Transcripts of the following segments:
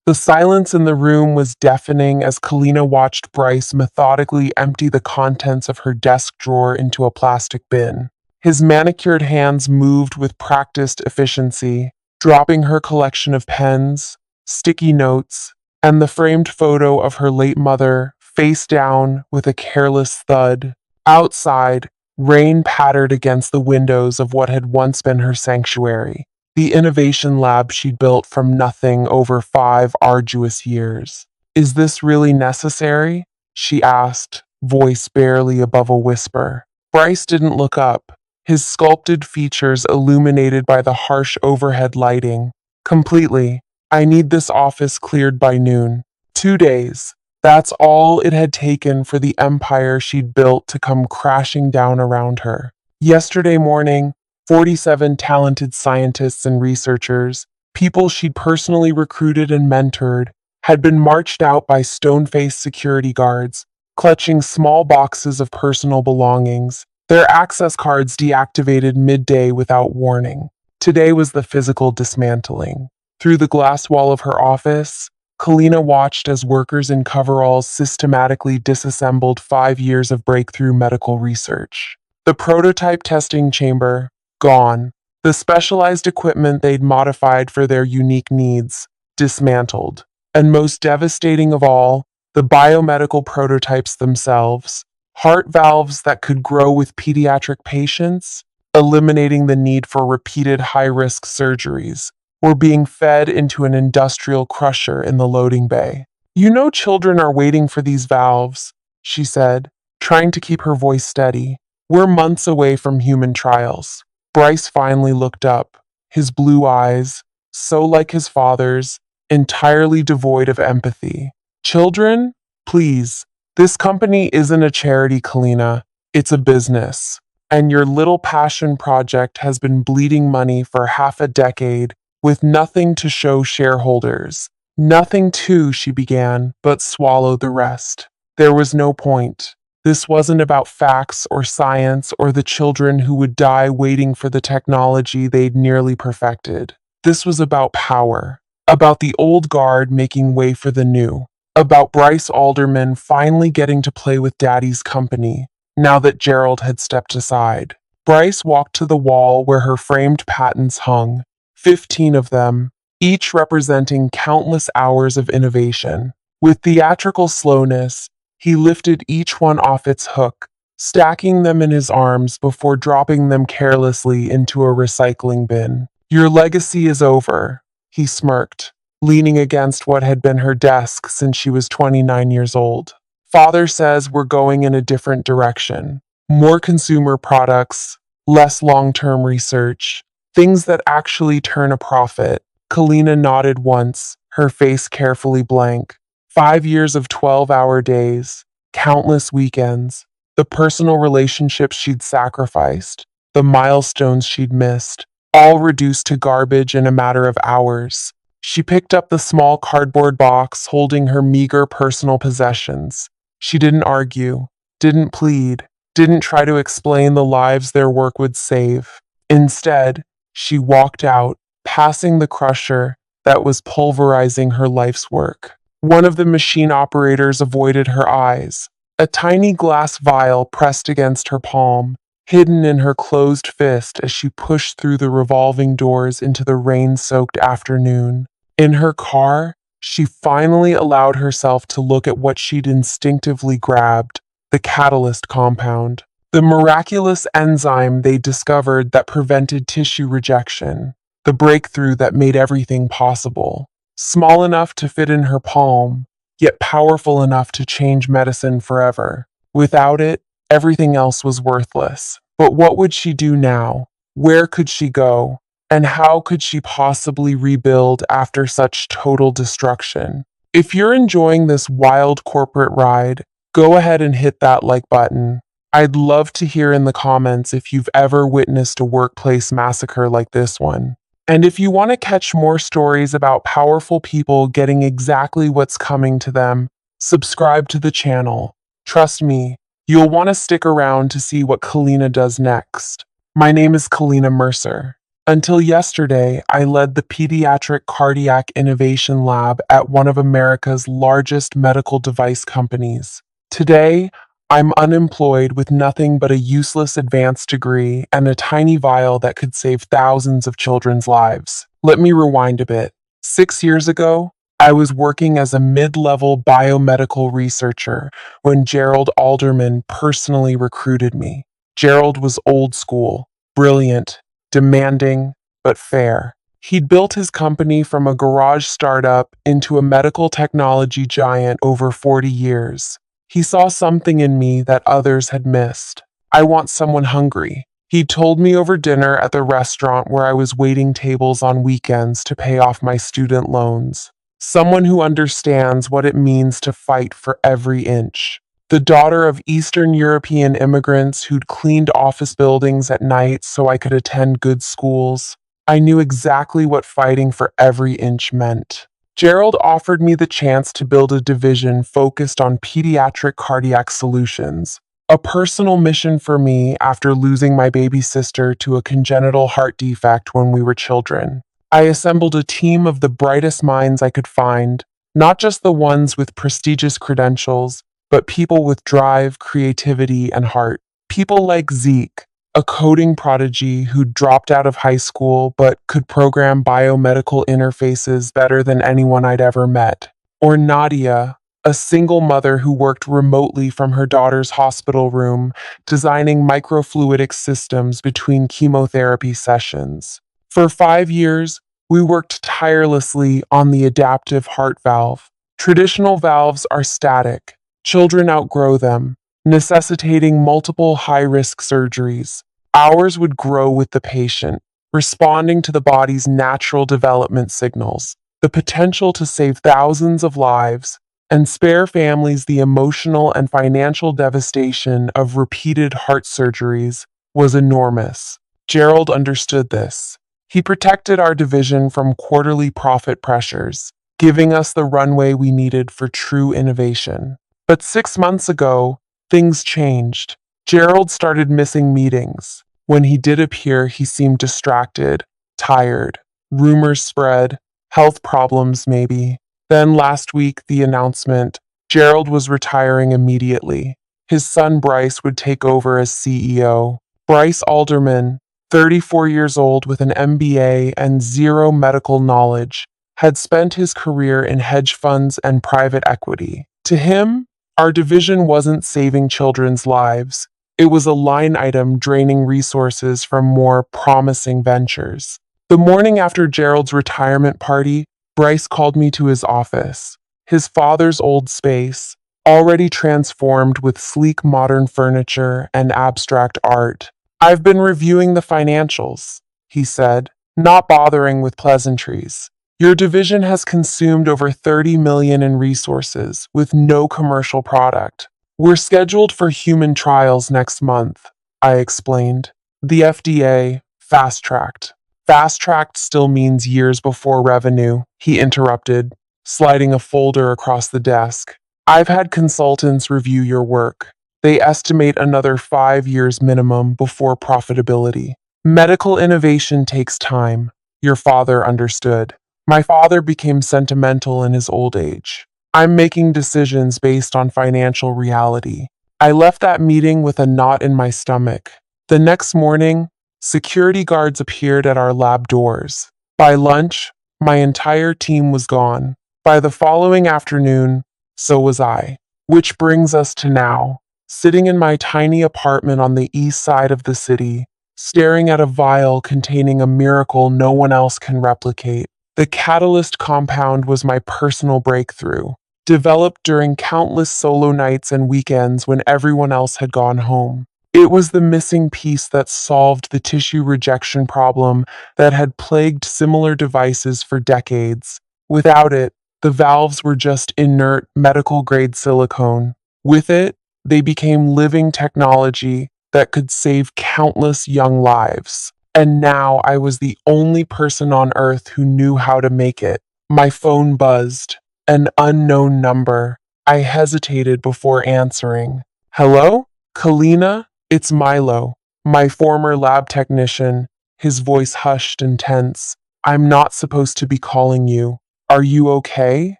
The silence in the room was deafening as Kalina watched Bryce methodically empty the contents of her desk drawer into a plastic bin. His manicured hands moved with practiced efficiency, dropping her collection of pens, sticky notes, and the framed photo of her late mother face down with a careless thud. Outside, rain pattered against the windows of what had once been her sanctuary, the innovation lab she'd built from nothing over 5 arduous years. Is this really necessary? She asked, voice barely above a whisper. Bryce didn't look up, his sculpted features illuminated by the harsh overhead lighting. Completely. I need this office cleared by noon. 2 days. That's all it had taken for the empire she'd built to come crashing down around her. Yesterday morning, 47 talented scientists and researchers, people she'd personally recruited and mentored, had been marched out by stone-faced security guards, clutching small boxes of personal belongings, their access cards deactivated midday without warning. Today was the physical dismantling. Through the glass wall of her office, Kalina watched as workers in coveralls systematically disassembled 5 years of breakthrough medical research. The prototype testing chamber, gone. The specialized equipment they'd modified for their unique needs, dismantled. And most devastating of all, the biomedical prototypes themselves. Heart valves that could grow with pediatric patients, eliminating the need for repeated high-risk surgeries, were being fed into an industrial crusher in the loading bay. You know children are waiting for these valves, she said, trying to keep her voice steady. We're months away from human trials. Bryce finally looked up, his blue eyes, so like his father's, entirely devoid of empathy. Children? Please. This company isn't a charity, Kalina. It's a business. And your little passion project has been bleeding money for half a decade with nothing to show shareholders. Nothing to, she began, but swallowed the rest. There was no point. This wasn't about facts or science or the children who would die waiting for the technology they'd nearly perfected. This was about power, about the old guard making way for the new, about Bryce Alderman finally getting to play with Daddy's company, now that Gerald had stepped aside. Bryce walked to the wall where her framed patents hung, 15 of them, each representing countless hours of innovation. With theatrical slowness, he lifted each one off its hook, stacking them in his arms before dropping them carelessly into a recycling bin. Your legacy is over, he smirked, leaning against what had been her desk since she was 29 years old. Father says we're going in a different direction. More consumer products, less long-term research, things that actually turn a profit. Kalina nodded once, her face carefully blank. 5 years of 12-hour days, countless weekends, the personal relationships she'd sacrificed, the milestones she'd missed, all reduced to garbage in a matter of hours. She picked up the small cardboard box holding her meager personal possessions. She didn't argue, didn't plead, didn't try to explain the lives their work would save. Instead, she walked out, passing the crusher that was pulverizing her life's work. One of the machine operators avoided her eyes, a tiny glass vial pressed against her palm, hidden in her closed fist as she pushed through the revolving doors into the rain-soaked afternoon. In her car, she finally allowed herself to look at what she'd instinctively grabbed, the catalyst compound, the miraculous enzyme they discovered that prevented tissue rejection, the breakthrough that made everything possible. Small enough to fit in her palm, yet powerful enough to change medicine forever. Without it, everything else was worthless. But what would she do now? Where could she go? And how could she possibly rebuild after such total destruction? If you're enjoying this wild corporate ride, go ahead and hit that like button. I'd love to hear in the comments if you've ever witnessed a workplace massacre like this one. And if you want to catch more stories about powerful people getting exactly what's coming to them, subscribe to the channel. Trust me, you'll want to stick around to see what Kalina does next. My name is Kalina Mercer. Until yesterday, I led the Pediatric Cardiac Innovation Lab at one of America's largest medical device companies. Today, I'm unemployed with nothing but a useless advanced degree and a tiny vial that could save thousands of children's lives. Let me rewind a bit. 6 years ago, I was working as a mid-level biomedical researcher when Gerald Alderman personally recruited me. Gerald was old school, brilliant, demanding, but fair. He'd built his company from a garage startup into a medical technology giant over 40 years. He saw something in me that others had missed. I want someone hungry. He told me over dinner at the restaurant where I was waiting tables on weekends to pay off my student loans. Someone who understands what it means to fight for every inch. The daughter of Eastern European immigrants who'd cleaned office buildings at night so I could attend good schools, I knew exactly what fighting for every inch meant. Gerald offered me the chance to build a division focused on pediatric cardiac solutions, a personal mission for me after losing my baby sister to a congenital heart defect when we were children. I assembled a team of the brightest minds I could find, not just the ones with prestigious credentials, but people with drive, creativity, and heart. People like Zeke, a coding prodigy who dropped out of high school but could program biomedical interfaces better than anyone I'd ever met. Or Nadia, a single mother who worked remotely from her daughter's hospital room, designing microfluidic systems between chemotherapy sessions. For 5 years, we worked tirelessly on the adaptive heart valve. Traditional valves are static. Children outgrow them, necessitating multiple high-risk surgeries. Ours would grow with the patient, responding to the body's natural development signals. The potential to save thousands of lives and spare families the emotional and financial devastation of repeated heart surgeries was enormous. Gerald understood this. He protected our division from quarterly profit pressures, giving us the runway we needed for true innovation. But 6 months ago, things changed. Gerald started missing meetings. When he did appear, he seemed distracted, tired. Rumors spread, health problems maybe. Then last week, the announcement Gerald was retiring immediately. His son Bryce would take over as CEO. Bryce Alderman, 34 years old with an MBA and zero medical knowledge, had spent his career in hedge funds and private equity. To him, our division wasn't saving children's lives. It was a line item draining resources from more promising ventures. The morning after Gerald's retirement party, Bryce called me to his office. His father's old space, already transformed with sleek modern furniture and abstract art. "I've been reviewing the financials," he said, not bothering with pleasantries. "Your division has consumed over 30 million in resources with no commercial product. We're scheduled for human trials next month," I explained. "The FDA fast-tracked." "Fast-tracked still means years before revenue," he interrupted, sliding a folder across the desk. "I've had consultants review your work. They estimate another 5 years minimum before profitability. Medical innovation takes time." Your father understood. My father became sentimental in his old age. I'm making decisions based on financial reality. I left that meeting with a knot in my stomach. The next morning, security guards appeared at our lab doors. By lunch, my entire team was gone. By the following afternoon, so was I. Which brings us to now, sitting in my tiny apartment on the east side of the city, staring at a vial containing a miracle no one else can replicate. The catalyst compound was my personal breakthrough, developed during countless solo nights and weekends when everyone else had gone home. It was the missing piece that solved the tissue rejection problem that had plagued similar devices for decades. Without it, the valves were just inert medical-grade silicone. With it, they became living technology that could save countless young lives. And now I was the only person on Earth who knew how to make it. My phone buzzed. An unknown number. I hesitated before answering. "Hello? Kalina? It's Milo, my former lab technician." his voice hushed and tense. I'm not supposed to be calling you. Are you okay?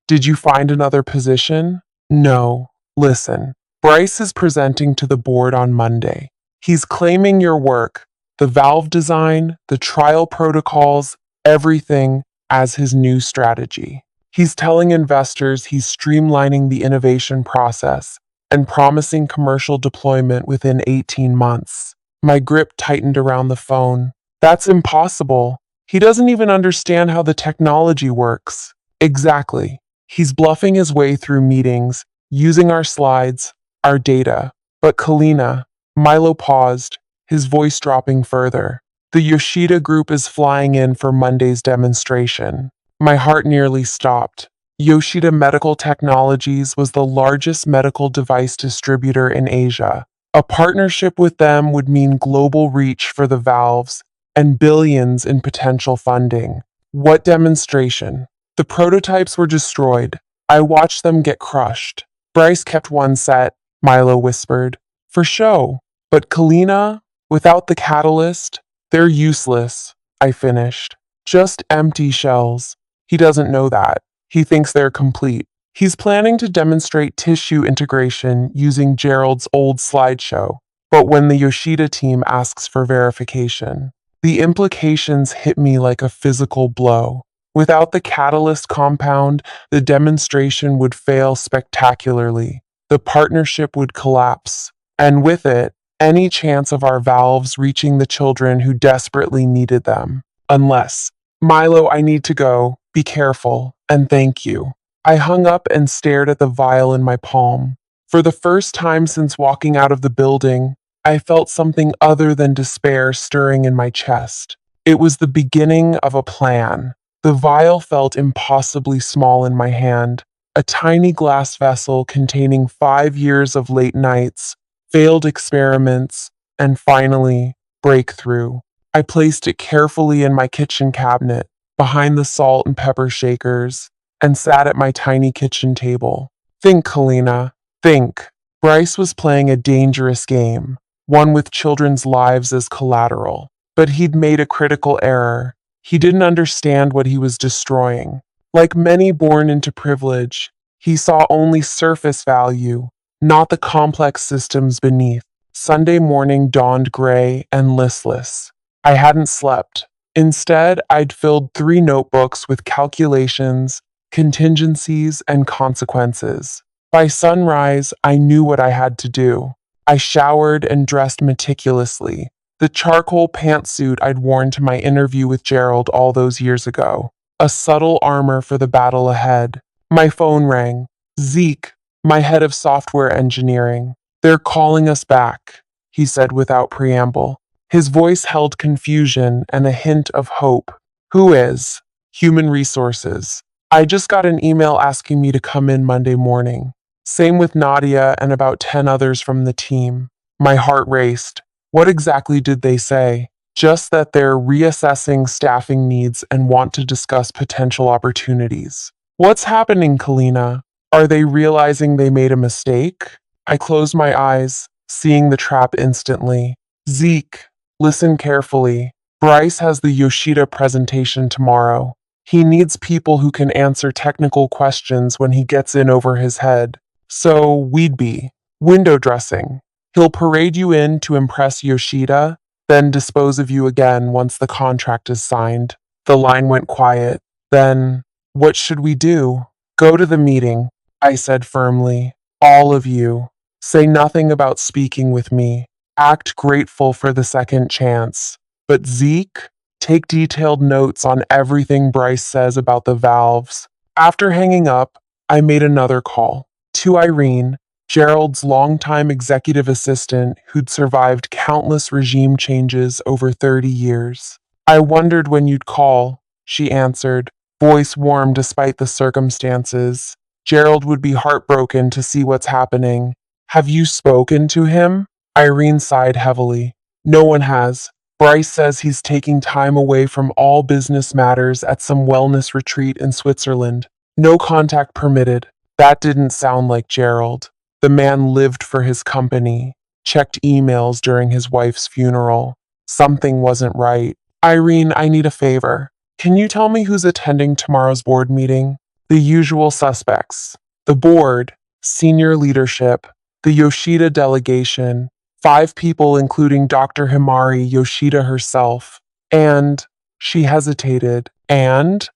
Did you find another position? No. Listen, Bryce is presenting to the board on Monday. He's claiming your work, the valve design, the trial protocols, everything as his new strategy. He's telling investors he's streamlining the innovation process and promising commercial deployment within 18 months. My grip tightened around the phone. That's impossible. He doesn't even understand how the technology works. Exactly. He's bluffing his way through meetings, using our slides, our data. But Kalina, Milo paused, his voice dropping further. The Yoshida group is flying in for Monday's demonstration. My heart nearly stopped. Yoshida Medical Technologies was the largest medical device distributor in Asia. A partnership with them would mean global reach for the valves and billions in potential funding. What demonstration? The prototypes were destroyed. I watched them get crushed. Bryce kept one set, Milo whispered. For show. But Kalina, without the catalyst, they're useless, I finished. Just empty shells. He doesn't know that. He thinks they're complete. He's planning to demonstrate tissue integration using Gerald's old slideshow. But when the Yoshida team asks for verification, the implications hit me like a physical blow. Without the catalyst compound, the demonstration would fail spectacularly. The partnership would collapse. And with it, any chance of our valves reaching the children who desperately needed them. Unless, Milo, I need to go. Be careful, and thank you. I hung up and stared at the vial in my palm. For the first time since walking out of the building, I felt something other than despair stirring in my chest. It was the beginning of a plan. The vial felt impossibly small in my hand, a tiny glass vessel containing 5 years of late nights, failed experiments, and finally, breakthrough. I placed it carefully in my kitchen cabinet, behind the salt and pepper shakers, and sat at my tiny kitchen table. Think, Kalina, think. Bryce was playing a dangerous game, one with children's lives as collateral. But he'd made a critical error. He didn't understand what he was destroying. Like many born into privilege, he saw only surface value, not the complex systems beneath. Sunday morning dawned gray and listless. I hadn't slept. Instead, I'd filled 3 notebooks with calculations, contingencies, and consequences. By sunrise, I knew what I had to do. I showered and dressed meticulously, the charcoal pantsuit I'd worn to my interview with Gerald all those years ago. A subtle armor for the battle ahead. My phone rang. Zeke, my head of software engineering. They're calling us back, he said without preamble. His voice held confusion and a hint of hope. Who is? Human Resources. I just got an email asking me to come in Monday morning. Same with Nadia and about 10 others from the team. My heart raced. What exactly did they say? Just that they're reassessing staffing needs and want to discuss potential opportunities. What's happening, Kalina? Are they realizing they made a mistake? I closed my eyes, seeing the trap instantly. Zeke, listen carefully. Bryce has the Yoshida presentation tomorrow. He needs people who can answer technical questions when he gets in over his head. So, we'd be window dressing. He'll parade you in to impress Yoshida, then dispose of you again once the contract is signed. The line went quiet. Then, what should we do? Go to the meeting, I said firmly. All of you. Say nothing about speaking with me. Act grateful for the second chance. But Zeke, take detailed notes on everything Bryce says about the valves. After hanging up, I made another call. To Irene, Gerald's longtime executive assistant who'd survived countless regime changes over 30 years. I wondered when you'd call, she answered, voice warm despite the circumstances. Gerald would be heartbroken to see what's happening. Have you spoken to him? Irene sighed heavily. No one has. Bryce says he's taking time away from all business matters at some wellness retreat in Switzerland. No contact permitted. That didn't sound like Gerald. The man lived for his company, checked emails during his wife's funeral. Something wasn't right. Irene, I need a favor. Can you tell me who's attending tomorrow's board meeting? The usual suspects. The board, senior leadership, the Yoshida delegation, 5 people including Dr. Himari Yoshida herself, and, she hesitated, and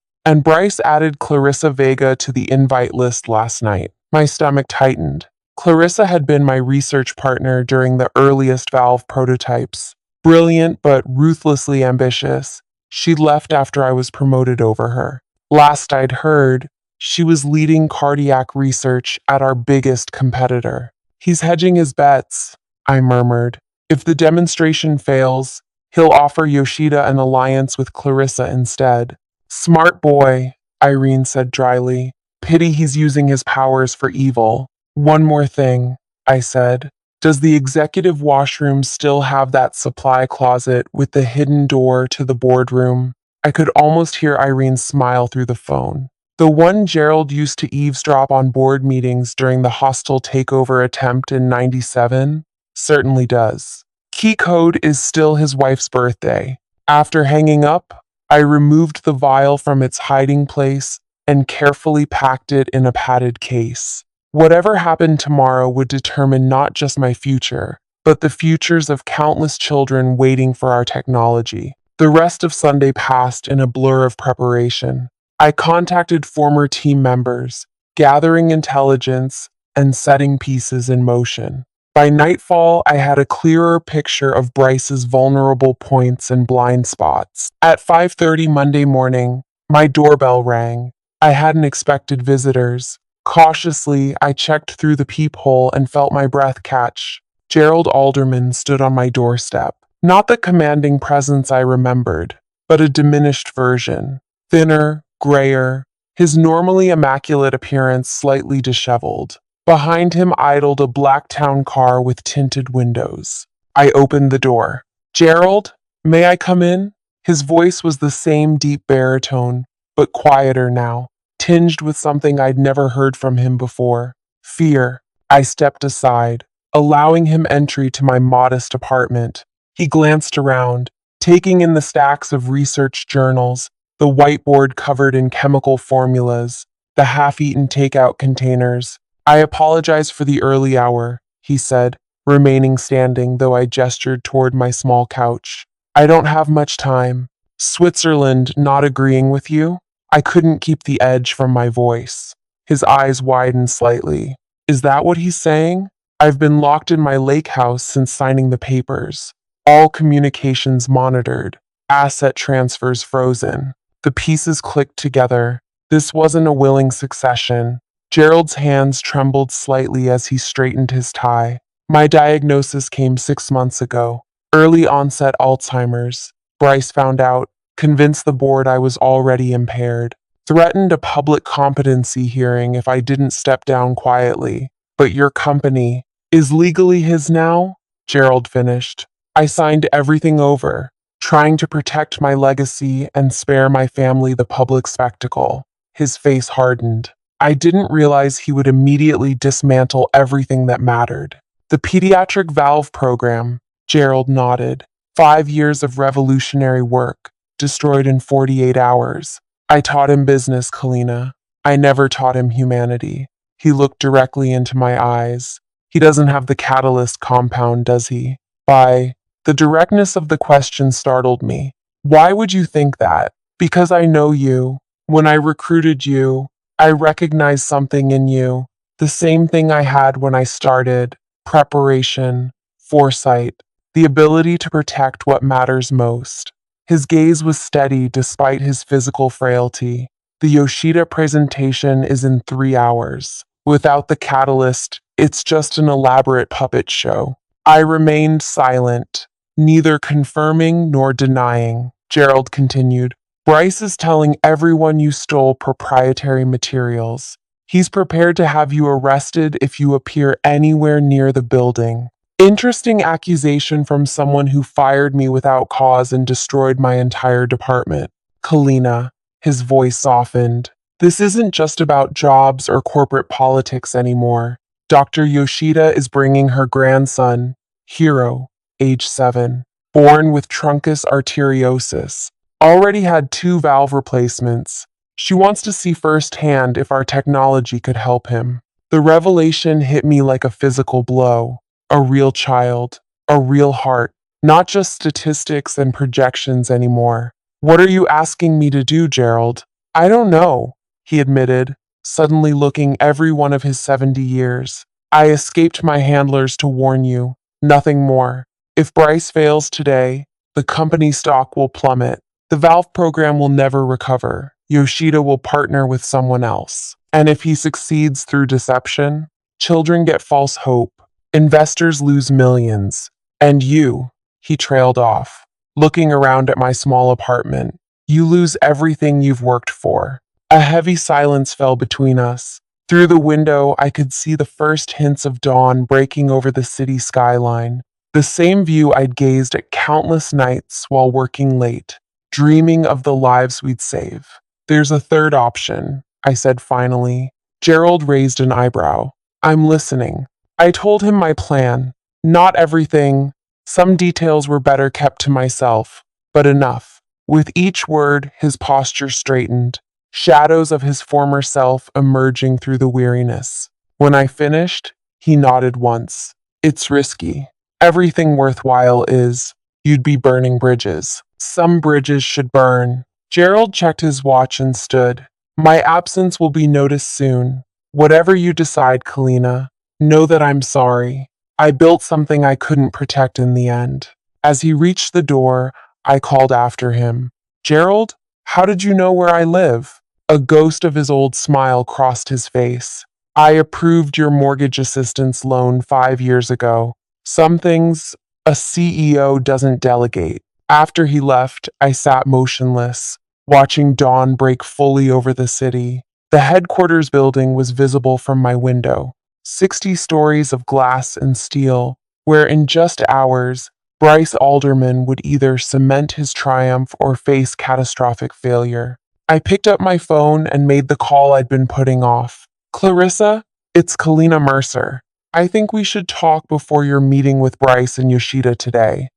Bryce added Clarissa Vega to the invite list last night. My stomach tightened. Clarissa had been my research partner during the earliest valve prototypes. Brilliant but ruthlessly ambitious, she left after I was promoted over her. Last I'd heard, she was leading cardiac research at our biggest competitor. He's hedging his bets, I murmured. If the demonstration fails, he'll offer Yoshida an alliance with Clarissa instead. Smart boy, Irene said dryly. Pity he's using his powers for evil. One more thing, I said. Does the executive washroom still have that supply closet with the hidden door to the boardroom? I could almost hear Irene smile through the phone. The one Gerald used to eavesdrop on board meetings during the hostile takeover attempt in '97? Certainly does. Key code is still his wife's birthday. After hanging up, I removed the vial from its hiding place and carefully packed it in a padded case. Whatever happened tomorrow would determine not just my future, but the futures of countless children waiting for our technology. The rest of Sunday passed in a blur of preparation. I contacted former team members, gathering intelligence and setting pieces in motion. By nightfall, I had a clearer picture of Bryce's vulnerable points and blind spots. At 5:30 Monday morning, my doorbell rang. I hadn't expected visitors. Cautiously, I checked through the peephole and felt my breath catch. Gerald Alderman stood on my doorstep. Not the commanding presence I remembered, but a diminished version. Thinner, grayer, his normally immaculate appearance slightly disheveled. Behind him idled a black town car with tinted windows. I opened the door. Gerald, may I come in? His voice was the same deep baritone, but quieter now, tinged with something I'd never heard from him before. Fear. I stepped aside, allowing him entry to my modest apartment. He glanced around, taking in the stacks of research journals, the whiteboard covered in chemical formulas, the half-eaten takeout containers. I apologize for the early hour, he said, remaining standing though I gestured toward my small couch. I don't have much time. Switzerland not agreeing with you? I couldn't keep the edge from my voice. His eyes widened slightly. Is that what he's saying? I've been locked in my lake house since signing the papers. All communications monitored. Asset transfers frozen. The pieces clicked together. This wasn't a willing succession. Gerald's hands trembled slightly as he straightened his tie. My diagnosis came 6 months ago. Early onset Alzheimer's. Bryce found out, convinced the board I was already impaired. Threatened a public competency hearing if I didn't step down quietly. But your company is legally his now? Gerald finished. I signed everything over, trying to protect my legacy and spare my family the public spectacle. His face hardened. I didn't realize he would immediately dismantle everything that mattered. The pediatric valve program, Gerald nodded. 5 years of revolutionary work, destroyed in 48 hours. I taught him business, Kalina. I never taught him humanity. He looked directly into my eyes. He doesn't have the catalyst compound, does he? The directness of the question startled me. Why would you think that? Because I know you. When I recruited you, I recognized something in you. The same thing I had when I started. Preparation, foresight, the ability to protect what matters most. His gaze was steady despite his physical frailty. The Yoshida presentation is in 3 hours. Without the catalyst, it's just an elaborate puppet show. I remained silent, neither confirming nor denying. Gerald continued. Bryce is telling everyone you stole proprietary materials. He's prepared to have you arrested if you appear anywhere near the building. Interesting accusation from someone who fired me without cause and destroyed my entire department. Kalina, his voice softened. This isn't just about jobs or corporate politics anymore. Dr. Yoshida is bringing her grandson, Hiro, age 7. born with truncus arteriosus. Already had 2 valve replacements. She wants to see firsthand if our technology could help him. The revelation hit me like a physical blow. A real child, a real heart, not just statistics and projections anymore. What are you asking me to do, Gerald? I don't know, he admitted, suddenly looking every one of his 70 years. I escaped my handlers to warn you. Nothing more. If Bryce fails today, the company stock will plummet. The valve program will never recover. Yoshida will partner with someone else. And if he succeeds through deception, children get false hope. Investors lose millions. And you, he trailed off, looking around at my small apartment. You lose everything you've worked for. A heavy silence fell between us. Through the window, I could see the first hints of dawn breaking over the city skyline. The same view I'd gazed at countless nights while working late, dreaming of the lives we'd save. There's a third option, I said finally. Gerald raised an eyebrow. I'm listening. I told him my plan. Not everything. Some details were better kept to myself, but enough. With each word, his posture straightened, shadows of his former self emerging through the weariness. When I finished, he nodded once. It's risky. Everything worthwhile is. You'd be burning bridges. Some bridges should burn. Gerald checked his watch and stood. My absence will be noticed soon. Whatever you decide, Kalina, know that I'm sorry. I built something I couldn't protect in the end. As he reached the door, I called after him. Gerald, how did you know where I live? A ghost of his old smile crossed his face. I approved your mortgage assistance loan 5 years ago. Some things a CEO doesn't delegate. After he left, I sat motionless, watching dawn break fully over the city. The headquarters building was visible from my window, 60 stories of glass and steel, where in just hours, Bryce Alderman would either cement his triumph or face catastrophic failure. I picked up my phone and made the call I'd been putting off. Clarissa, it's Kalina Mercer. I think we should talk before your meeting with Bryce and Yoshida today.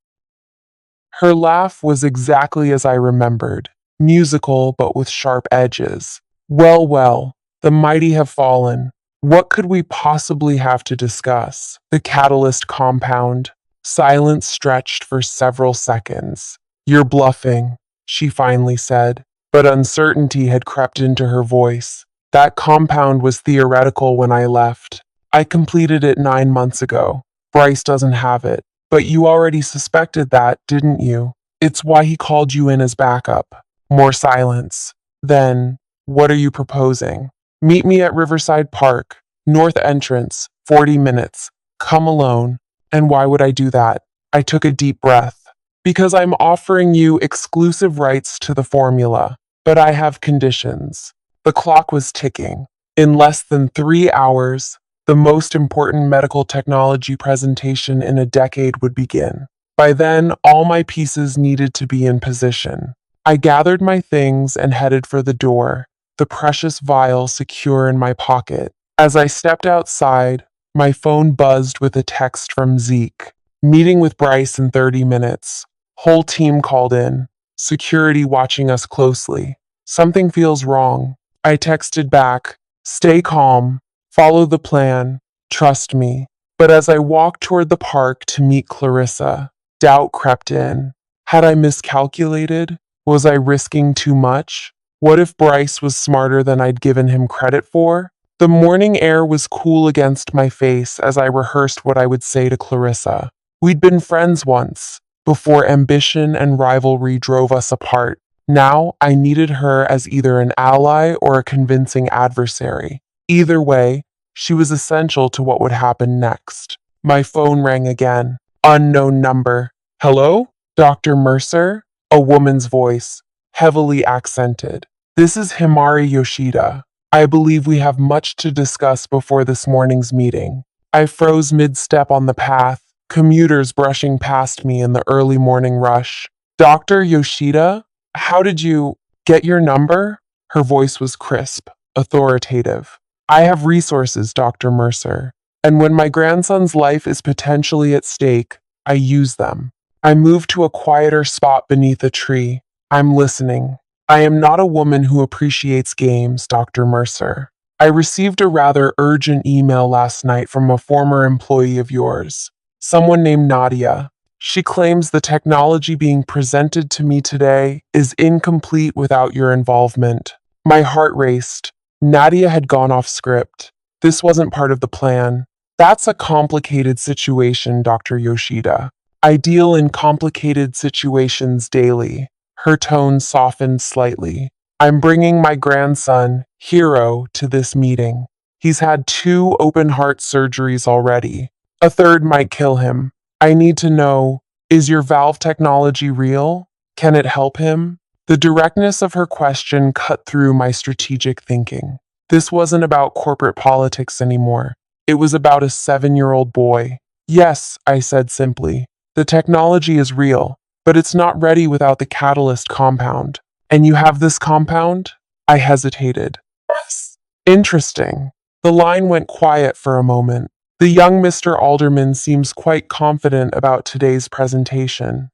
Her laugh was exactly as I remembered, musical but with sharp edges. Well, the mighty have fallen. What could we possibly have to discuss? The catalyst compound. Silence stretched for several seconds. You're bluffing, she finally said, but uncertainty had crept into her voice. That compound was theoretical when I left. I completed it 9 months ago. Bryce doesn't have it. But you already suspected that, didn't you? It's why he called you in as backup. More silence. Then, what are you proposing? Meet me at Riverside Park, north entrance, 40 minutes. Come alone. And why would I do that? I took a deep breath. Because I'm offering you exclusive rights to the formula. But I have conditions. The clock was ticking. In less than 3 hours, the most important medical technology presentation in a decade would begin. By then, all my pieces needed to be in position. I gathered my things and headed for the door, the precious vial secure in my pocket. As I stepped outside, my phone buzzed with a text from Zeke. Meeting with Bryce in 30 minutes. Whole team called in. Security watching us closely. Something feels wrong. I texted back, stay calm. Follow the plan. Trust me. But as I walked toward the park to meet Clarissa, doubt crept in. Had I miscalculated? Was I risking too much? What if Bryce was smarter than I'd given him credit for? The morning air was cool against my face as I rehearsed what I would say to Clarissa. We'd been friends once, before ambition and rivalry drove us apart. Now I needed her as either an ally or a convincing adversary. Either way, she was essential to what would happen next. My phone rang again. Unknown number. Hello? Dr. Mercer? A woman's voice, heavily accented. This is Himari Yoshida. I believe we have much to discuss before this morning's meeting. I froze mid-step on the path, commuters brushing past me in the early morning rush. Dr. Yoshida? How did you get your number? Her voice was crisp, authoritative. I have resources, Dr. Mercer, and when my grandson's life is potentially at stake, I use them. I moved to a quieter spot beneath a tree. I'm listening. I am not a woman who appreciates games, Dr. Mercer. I received a rather urgent email last night from a former employee of yours, someone named Nadia. She claims the technology being presented to me today is incomplete without your involvement. My heart raced. Nadia had gone off script. This wasn't part of the plan. That's a complicated situation, Dr. Yoshida. I deal in complicated situations daily. Her tone softened slightly. I'm bringing my grandson, Hiro, to this meeting. He's had 2 open heart surgeries already. A third might kill him. I need to know, is your valve technology real? Can it help him? The directness of her question cut through my strategic thinking. This wasn't about corporate politics anymore. It was about a 7-year-old boy. Yes, I said simply. The technology is real, but it's not ready without the catalyst compound. And you have this compound? I hesitated. Yes. Interesting. The line went quiet for a moment. The young Mr. Alderman seems quite confident about today's presentation.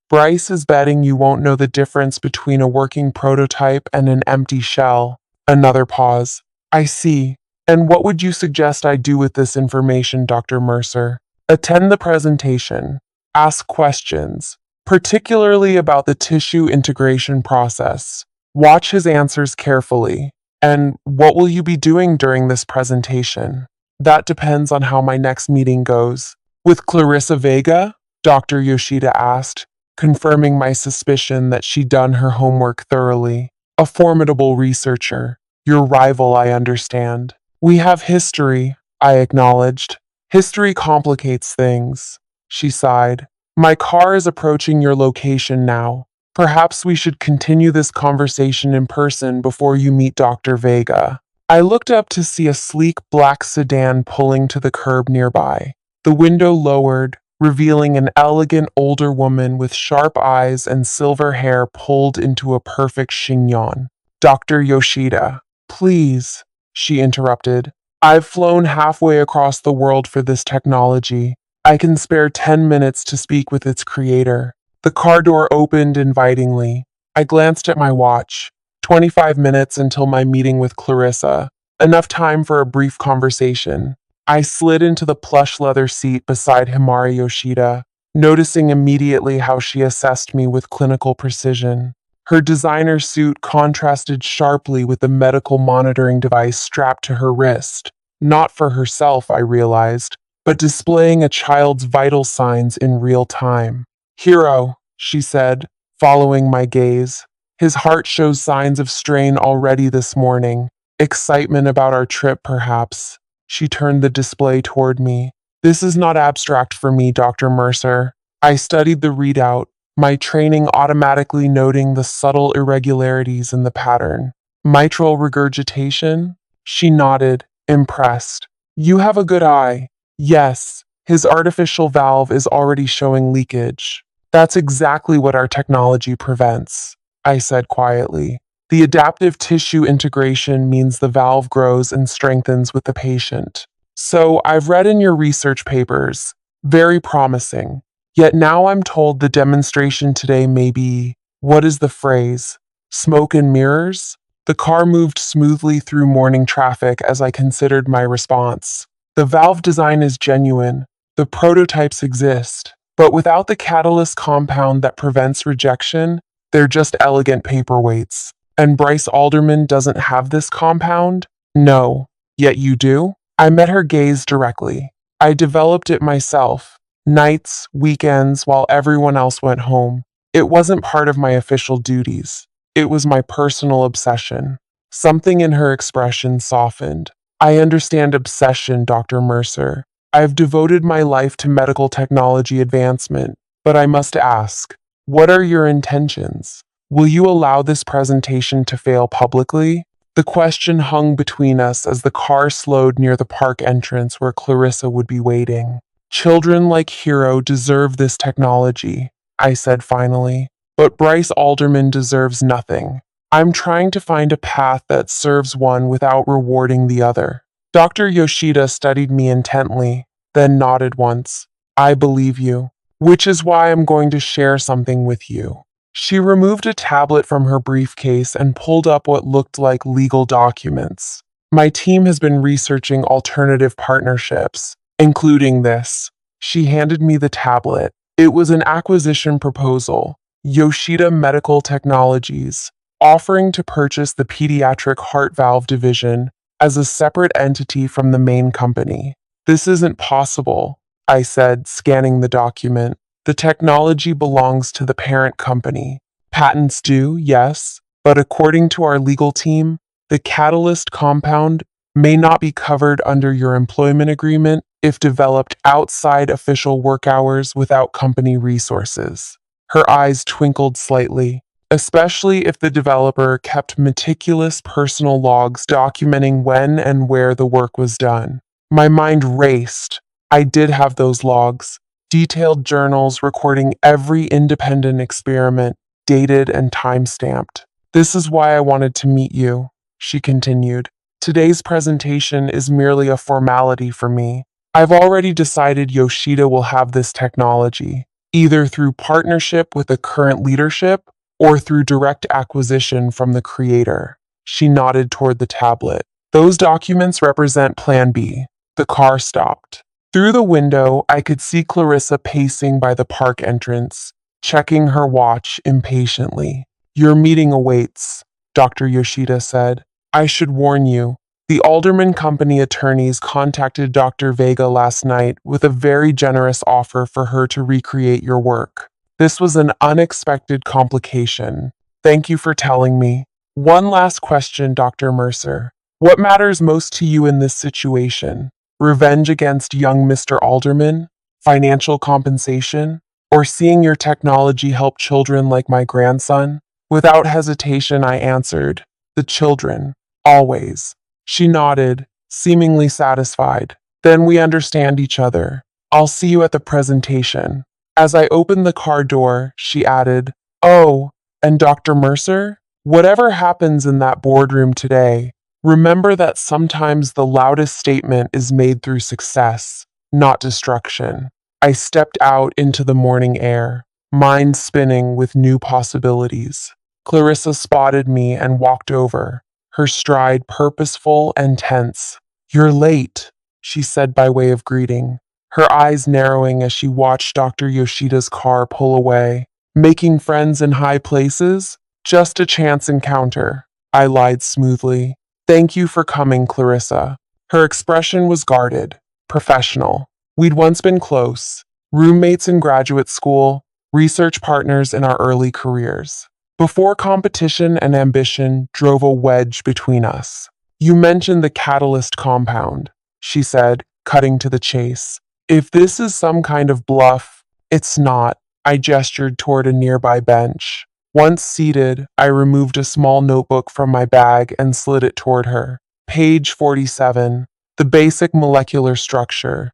Bryce is betting you won't know the difference between a working prototype and an empty shell. Another pause. I see. And what would you suggest I do with this information, Dr. Mercer? Attend the presentation. Ask questions, particularly about the tissue integration process. Watch his answers carefully. And what will you be doing during this presentation? That depends on how my next meeting goes. With Clarissa Vega? Dr. Yoshida asked, confirming my suspicion that she'd done her homework thoroughly. A formidable researcher. Your rival, I understand. We have history, I acknowledged. History complicates things, she sighed. My car is approaching your location now. Perhaps we should continue this conversation in person before you meet Dr. Vega. I looked up to see a sleek black sedan pulling to the curb nearby. The window lowered, revealing an elegant older woman with sharp eyes and silver hair pulled into a perfect chignon. Dr. Yoshida, please, she interrupted. I've flown halfway across the world for this technology. I can spare 10 minutes to speak with its creator. The car door opened invitingly. I glanced at my watch. 25 minutes until my meeting with Clarissa. Enough time for a brief conversation. I slid into the plush leather seat beside Himari Yoshida, noticing immediately how she assessed me with clinical precision. Her designer suit contrasted sharply with the medical monitoring device strapped to her wrist. Not for herself, I realized, but displaying a child's vital signs in real time. Hiro, she said, following my gaze. His heart shows signs of strain already this morning. Excitement about our trip, perhaps. She turned the display toward me. This is not abstract for me, Dr. Mercer. I studied the readout, my training automatically noting the subtle irregularities in the pattern. Mitral regurgitation? She nodded, impressed. You have a good eye. Yes, his artificial valve is already showing leakage. That's exactly what our technology prevents, I said quietly. The adaptive tissue integration means the valve grows and strengthens with the patient. So I've read in your research papers. Very promising. Yet now I'm told the demonstration today may be, what is the phrase? Smoke and mirrors? The car moved smoothly through morning traffic as I considered my response. The valve design is genuine. The prototypes exist. But without the catalyst compound that prevents rejection, they're just elegant paperweights. And Bryce Alderman doesn't have this compound? No. Yet you do? I met her gaze directly. I developed it myself. Nights, weekends, while everyone else went home. It wasn't part of my official duties. It was my personal obsession. Something in her expression softened. I understand obsession, Dr. Mercer. I've devoted my life to medical technology advancement, but I must ask, what are your intentions? Will you allow this presentation to fail publicly? The question hung between us as the car slowed near the park entrance where Clarissa would be waiting. Children like Hiro deserve this technology, I said finally, but Bryce Alderman deserves nothing. I'm trying to find a path that serves one without rewarding the other. Dr. Yoshida studied me intently, then nodded once. I believe you. which is why I'm going to share something with you. She removed a tablet from her briefcase and pulled up what looked like legal documents. My team has been researching alternative partnerships, including this. She handed me the tablet. It was an acquisition proposal, Yoshida Medical Technologies, offering to purchase the pediatric heart valve division as a separate entity from the main company. This isn't possible, I said, scanning the document. The technology belongs to the parent company. Patents do, yes, but according to our legal team, the catalyst compound may not be covered under your employment agreement if developed outside official work hours without company resources. Her eyes twinkled slightly, especially if the developer kept meticulous personal logs documenting when and where the work was done. My mind raced. I did have those logs, detailed journals recording every independent experiment, dated and time-stamped. This is why I wanted to meet you, she continued. Today's presentation is merely a formality for me. I've already decided Yoshida will have this technology, either through partnership with the current leadership or through direct acquisition from the creator. She nodded toward the tablet. Those documents represent Plan B. The car stopped. Through the window, I could see Clarissa pacing by the park entrance, checking her watch impatiently. Your meeting awaits, Dr. Yoshida said. I should warn you, the Alderman Company attorneys contacted Dr. Vega last night with a very generous offer for her to recreate your work. This was an unexpected complication. Thank you for telling me. One last question, Dr. Mercer. What matters most to you in this situation? Revenge against young Mr. Alderman? Financial compensation? Or seeing your technology help children like my grandson? Without hesitation, I answered, the children. Always. She nodded, seemingly satisfied. Then we understand each other. I'll see you at the presentation. As I opened the car door, she added, oh, and Dr. Mercer? Whatever happens in that boardroom today, remember that sometimes the loudest statement is made through success, not destruction. I stepped out into the morning air, mind spinning with new possibilities. Clarissa spotted me and walked over, her stride purposeful and tense. You're late, she said by way of greeting, her eyes narrowing as she watched Dr. Yoshida's car pull away. Making friends in high places? Just a chance encounter, I lied smoothly. Thank you for coming, Clarissa. Her expression was guarded, professional. We'd once been close, roommates in graduate school, research partners in our early careers. Before competition and ambition drove a wedge between us. You mentioned the catalyst compound, she said, cutting to the chase. If this is some kind of bluff, it's not. I gestured toward a nearby bench. Once seated, I removed a small notebook from my bag and slid it toward her. Page 47, the basic molecular structure.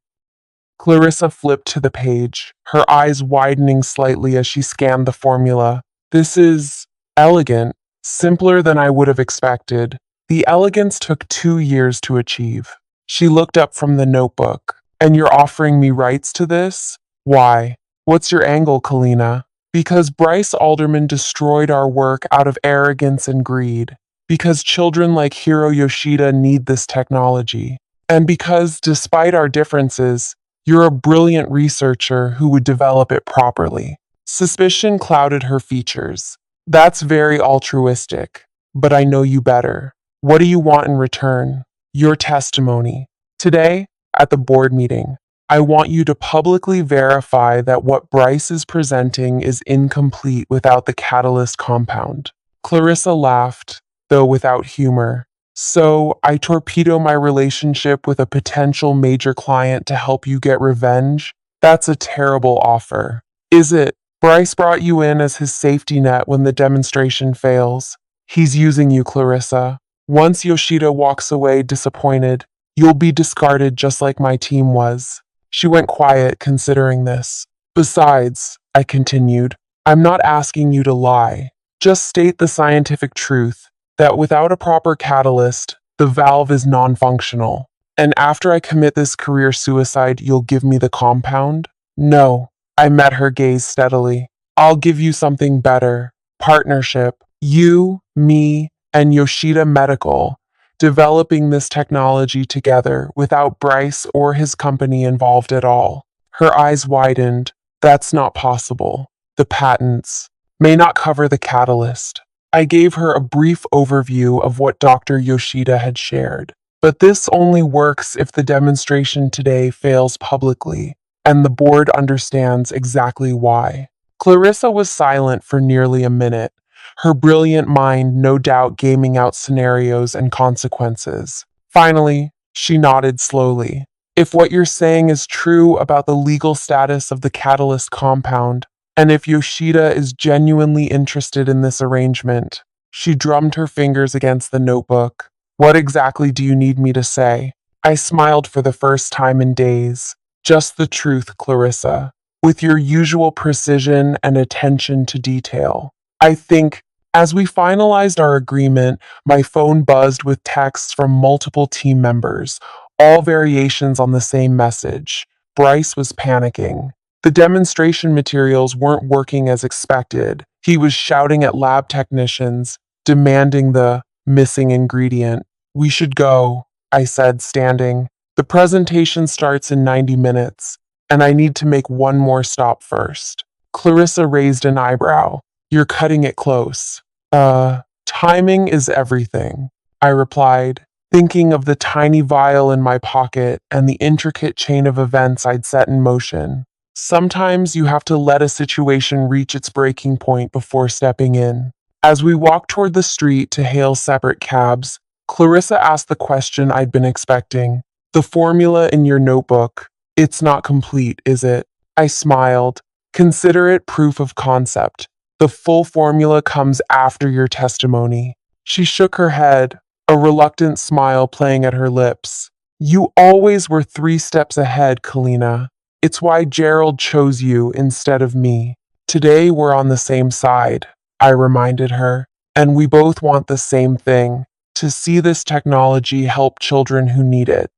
Clarissa flipped to the page, her eyes widening slightly as she scanned the formula. This is elegant, simpler than I would have expected. The elegance took 2 years to achieve. She looked up from the notebook. And you're offering me rights to this? Why? What's your angle, Kalina? Because Bryce Alderman destroyed our work out of arrogance and greed. Because children like Hiro Yoshida need this technology. And because, despite our differences, you're a brilliant researcher who would develop it properly. Suspicion clouded her features. That's very altruistic, but I know you better. What do you want in return? Your testimony. Today, at the board meeting, I want you to publicly verify that what Bryce is presenting is incomplete without the catalyst compound. Clarissa laughed, though without humor. So, I torpedo my relationship with a potential major client to help you get revenge? That's a terrible offer. Is it? Bryce brought you in as his safety net when the demonstration fails. He's using you, Clarissa. Once Yoshida walks away disappointed, you'll be discarded just like my team was. She went quiet, considering this. Besides, I continued, I'm not asking you to lie. Just state the scientific truth, that without a proper catalyst, the valve is non-functional. And after I commit this career suicide, you'll give me the compound? No, I met her gaze steadily. I'll give you something better. Partnership. You, me, and Yoshida Medical, developing this technology together without Bryce or his company involved at all. Her eyes widened. That's not possible. The patents may not cover the catalyst. I gave her a brief overview of what Dr. Yoshida had shared. But this only works if the demonstration today fails publicly, and the board understands exactly why. Clarissa was silent for nearly a minute, her brilliant mind no doubt gaming out scenarios and consequences. Finally, she nodded slowly. If what you're saying is true about the legal status of the catalyst compound, and if Yoshida is genuinely interested in this arrangement, she drummed her fingers against the notebook. What exactly do you need me to say? I smiled for the first time in days. Just the truth, Clarissa, with your usual precision and attention to detail. I think, as we finalized our agreement, my phone buzzed with texts from multiple team members, all variations on the same message. Bryce was panicking. The demonstration materials weren't working as expected. He was shouting at lab technicians, demanding the missing ingredient. We should go, I said, standing. The presentation starts in 90 minutes, and I need to make one more stop first. Clarissa raised an eyebrow. You're cutting it close. Timing is everything, I replied, thinking of the tiny vial in my pocket and the intricate chain of events I'd set in motion. Sometimes you have to let a situation reach its breaking point before stepping in. As we walked toward the street to hail separate cabs, Clarissa asked the question I'd been expecting. The formula in your notebook, it's not complete, is it? I smiled. Consider it proof of concept. The full formula comes after your testimony. She shook her head, a reluctant smile playing at her lips. You always were 3 steps ahead, Kalina. It's why Gerald chose you instead of me. Today we're on the same side, I reminded her, and we both want the same thing, to see this technology help children who need it.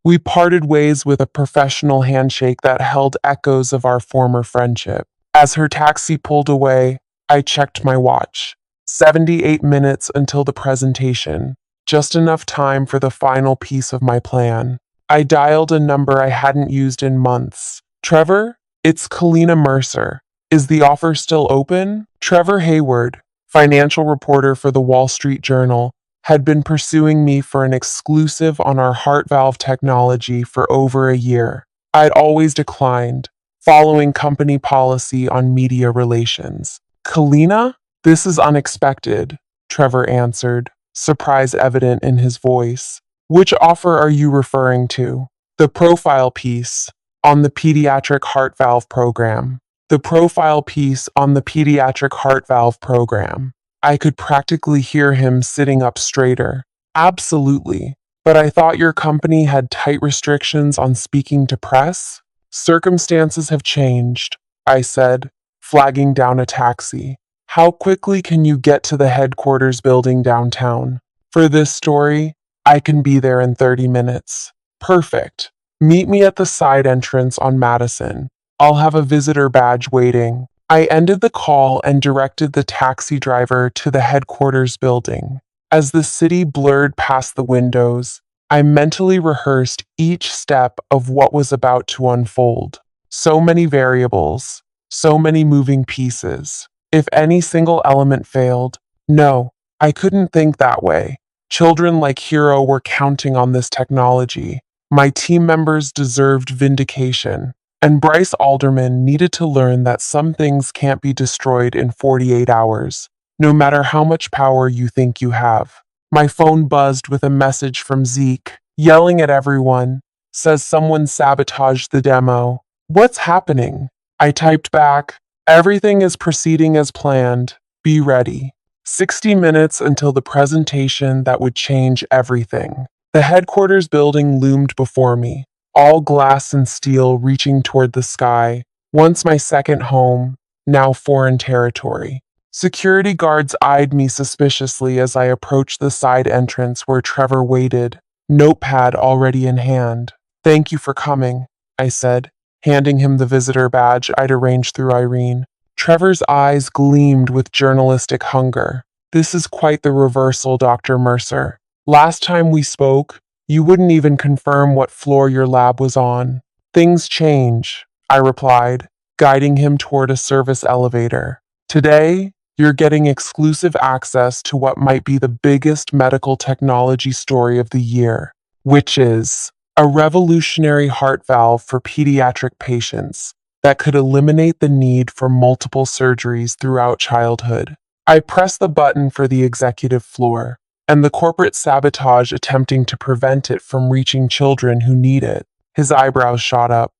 We parted ways with a professional handshake that held echoes of our former friendship. As her taxi pulled away, I checked my watch. 78 minutes until the presentation, just enough time for the final piece of my plan. I dialed a number I hadn't used in months. Trevor? It's Kalina Mercer. Is the offer still open? Trevor Hayward, financial reporter for the Wall Street Journal, had been pursuing me for an exclusive on our heart valve technology for over a year. I'd always declined, following company policy on media relations. Kalina? This is unexpected, Trevor answered, surprise evident in his voice. Which offer are you referring to? The profile piece on the pediatric heart valve program. The profile piece on the pediatric heart valve program. I could practically hear him sitting up straighter. Absolutely. But I thought your company had tight restrictions on speaking to press? Circumstances have changed, I said, flagging down a taxi. How quickly can you get to the headquarters building downtown? For this story, I can be there in 30 minutes. Perfect. Meet me at the side entrance on Madison. I'll have a visitor badge waiting. I ended the call and directed the taxi driver to the headquarters building. As the city blurred past the windows, I mentally rehearsed each step of what was about to unfold. So many variables, so many moving pieces. If any single element failed, no, I couldn't think that way. Children like Hero were counting on this technology. My team members deserved vindication. And Bryce Alderman needed to learn that some things can't be destroyed in 48 hours, no matter how much power you think you have. My phone buzzed with a message from Zeke, yelling at everyone. Says someone sabotaged the demo. What's happening? I typed back, everything is proceeding as planned. Be ready. 60 minutes until the presentation that would change everything. The headquarters building loomed before me, all glass and steel reaching toward the sky. Once my second home, now foreign territory. Security guards eyed me suspiciously as I approached the side entrance where Trevor waited, notepad already in hand. Thank you for coming, I said, handing him the visitor badge I'd arranged through Irene. Trevor's eyes gleamed with journalistic hunger. This is quite the reversal, Dr. Mercer. Last time we spoke, you wouldn't even confirm what floor your lab was on. Things change, I replied, guiding him toward a service elevator. Today, you're getting exclusive access to what might be the biggest medical technology story of the year, which is a revolutionary heart valve for pediatric patients that could eliminate the need for multiple surgeries throughout childhood. I pressed the button for the executive floor, and the corporate sabotage attempting to prevent it from reaching children who need it. His eyebrows shot up.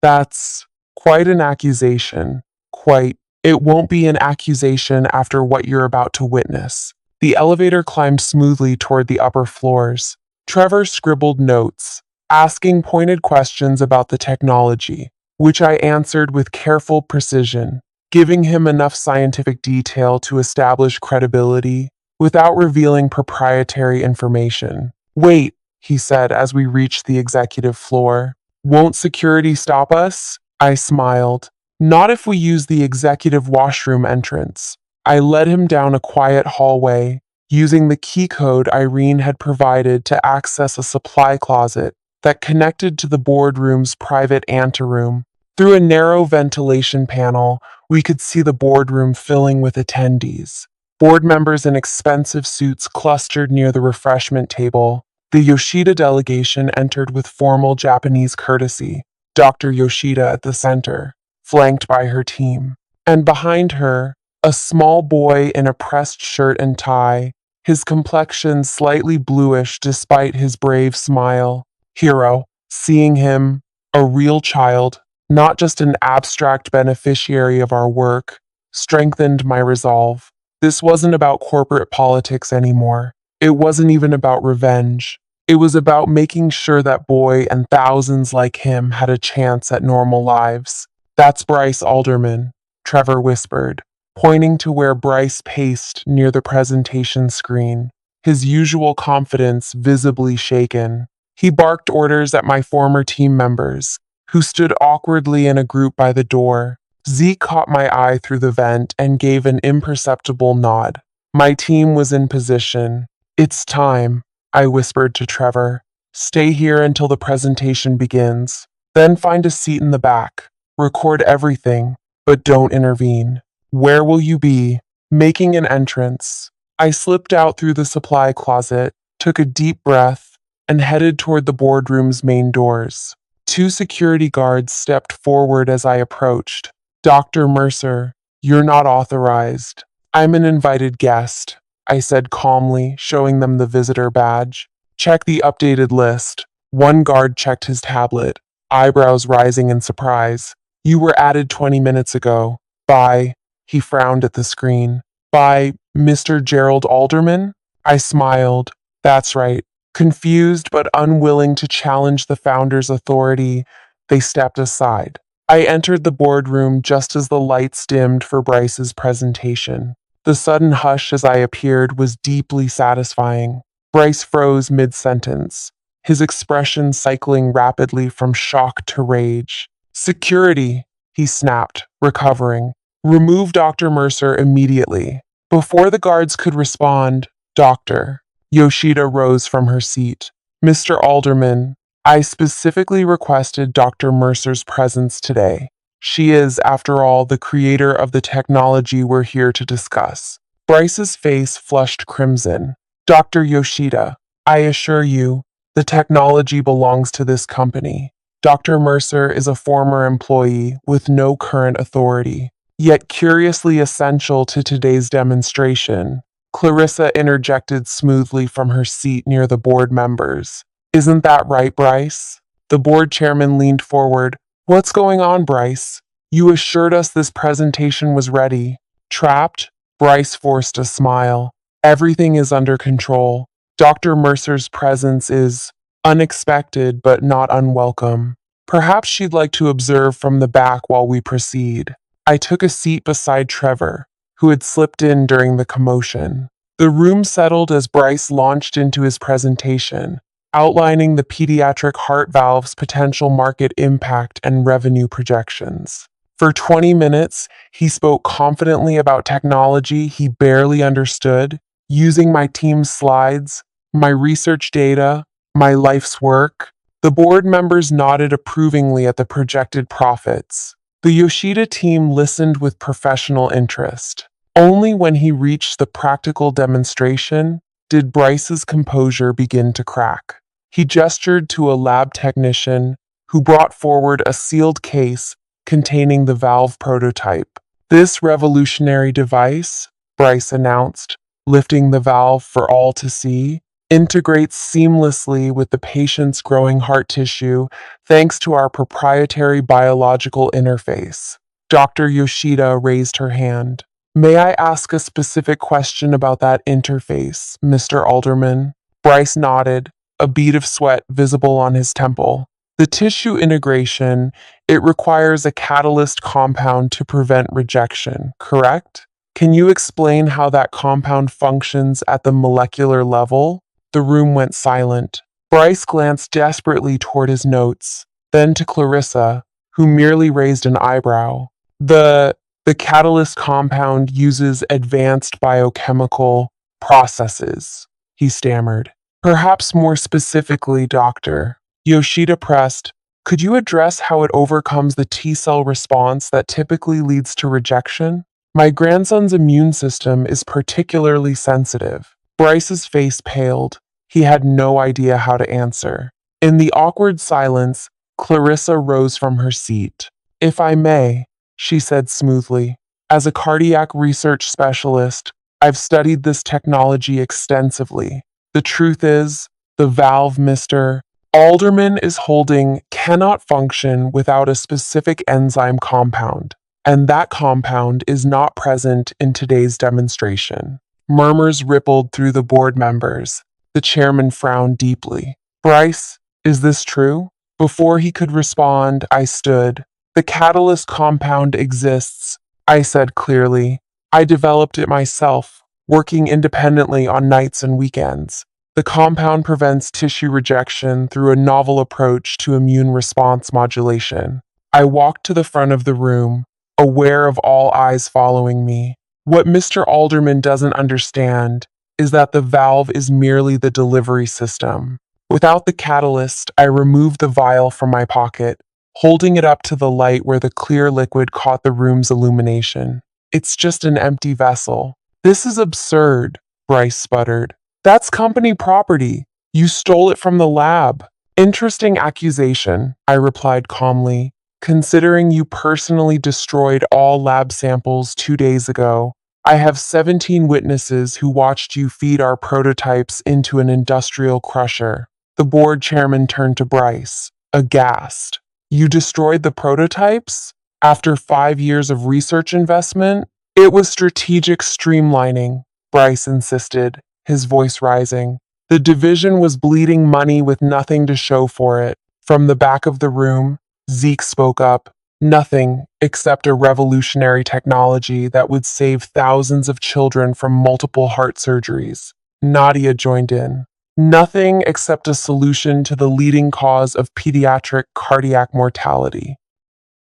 That's quite an accusation. Quite. It won't be an accusation after what you're about to witness. The elevator climbed smoothly toward the upper floors. Trevor scribbled notes, asking pointed questions about the technology, which I answered with careful precision, giving him enough scientific detail to establish credibility without revealing proprietary information. Wait, he said as we reached the executive floor. Won't security stop us? I smiled. Not if we use the executive washroom entrance. I led him down a quiet hallway, using the key code Irene had provided to access a supply closet that connected to the boardroom's private anteroom. Through a narrow ventilation panel, we could see the boardroom filling with attendees. Board members in expensive suits clustered near the refreshment table. The Yoshida delegation entered with formal Japanese courtesy, Dr. Yoshida at the center, flanked by her team. And behind her, a small boy in a pressed shirt and tie, his complexion slightly bluish despite his brave smile. Hiro, seeing him, a real child, not just an abstract beneficiary of our work, strengthened my resolve. This wasn't about corporate politics anymore. It wasn't even about revenge. It was about making sure that boy and thousands like him had a chance at normal lives. That's Bryce Alderman, Trevor whispered, pointing to where Bryce paced near the presentation screen, his usual confidence visibly shaken. He barked orders at my former team members, who stood awkwardly in a group by the door. Zeke caught my eye through the vent and gave an imperceptible nod. My team was in position. It's time, I whispered to Trevor. Stay here until the presentation begins. Then find a seat in the back. Record everything, but don't intervene. Where will you be? Making an entrance. I slipped out through the supply closet, took a deep breath, and headed toward the boardroom's main doors. 2 security guards stepped forward as I approached. Dr. Mercer, you're not authorized. I'm an invited guest, I said calmly, showing them the visitor badge. Check the updated list. One guard checked his tablet, eyebrows rising in surprise. You were added 20 minutes ago. By, he frowned at the screen. By Mr. Gerald Alderman? I smiled. That's right. Confused but unwilling to challenge the founder's authority, they stepped aside. I entered the boardroom just as the lights dimmed for Bryce's presentation. The sudden hush as I appeared was deeply satisfying. Bryce froze mid-sentence, his expression cycling rapidly from shock to rage. Security, he snapped, recovering. Remove Dr. Mercer immediately. Before the guards could respond, Doctor. Yoshida rose from her seat. Mr. Alderman, I specifically requested Dr. Mercer's presence today. She is, after all, the creator of the technology we're here to discuss. Bryce's face flushed crimson. Dr. Yoshida, I assure you, the technology belongs to this company. Dr. Mercer is a former employee with no current authority, yet curiously essential to today's demonstration. Clarissa interjected smoothly from her seat near the board members. Isn't that right, Bryce? The board chairman leaned forward. What's going on, Bryce? You assured us this presentation was ready. Trapped? Bryce forced a smile. Everything is under control. Dr. Mercer's presence is unexpected but not unwelcome. Perhaps she'd like to observe from the back while we proceed. I took a seat beside Trevor, who had slipped in during the commotion. The room settled as Bryce launched into his presentation, outlining the pediatric heart valve's potential market impact and revenue projections. For 20 minutes, he spoke confidently about technology he barely understood, using my team's slides, my research data, my life's work. The board members nodded approvingly at the projected profits. The Yoshida team listened with professional interest. Only when he reached the practical demonstration did Bryce's composure begin to crack. He gestured to a lab technician who brought forward a sealed case containing the valve prototype. This revolutionary device, Bryce announced, lifting the valve for all to see, integrates seamlessly with the patient's growing heart tissue thanks to our proprietary biological interface. Dr. Yoshida raised her hand. May I ask a specific question about that interface, Mr. Alderman? Bryce nodded, a bead of sweat visible on his temple. The tissue integration, it requires a catalyst compound to prevent rejection, correct? Can you explain how that compound functions at the molecular level? The room went silent. Bryce glanced desperately toward his notes, then to Clarissa, who merely raised an eyebrow. The catalyst compound uses advanced biochemical processes, he stammered. Perhaps more specifically, Doctor. Yoshida pressed, could you address how it overcomes the T-cell response that typically leads to rejection? My grandson's immune system is particularly sensitive. Bryce's face paled. He had no idea how to answer. In the awkward silence, Clarissa rose from her seat. If I may, she said smoothly, as a cardiac research specialist, I've studied this technology extensively. The truth is, the valve Mr. Alderman is holding cannot function without a specific enzyme compound, and that compound is not present in today's demonstration. Murmurs rippled through the board members. The chairman frowned deeply. Bryce, is this true? Before he could respond, I stood. The catalyst compound exists, I said clearly. I developed it myself, working independently on nights and weekends. The compound prevents tissue rejection through a novel approach to immune response modulation. I walked to the front of the room, aware of all eyes following me. What Mr. Alderman doesn't understand is that the valve is merely the delivery system. Without the catalyst, I removed the vial from my pocket, holding it up to the light where the clear liquid caught the room's illumination. It's just an empty vessel. This is absurd, Bryce sputtered. That's company property. You stole it from the lab. Interesting accusation, I replied calmly. Considering you personally destroyed all lab samples 2 days ago, I have 17 witnesses who watched you feed our prototypes into an industrial crusher. The board chairman turned to Bryce, aghast. You destroyed the prototypes? After 5 years of research investment? It was strategic streamlining, Bryce insisted, his voice rising. The division was bleeding money with nothing to show for it. From the back of the room, Zeke spoke up. Nothing except a revolutionary technology that would save thousands of children from multiple heart surgeries. Nadia joined in. Nothing except a solution to the leading cause of pediatric cardiac mortality.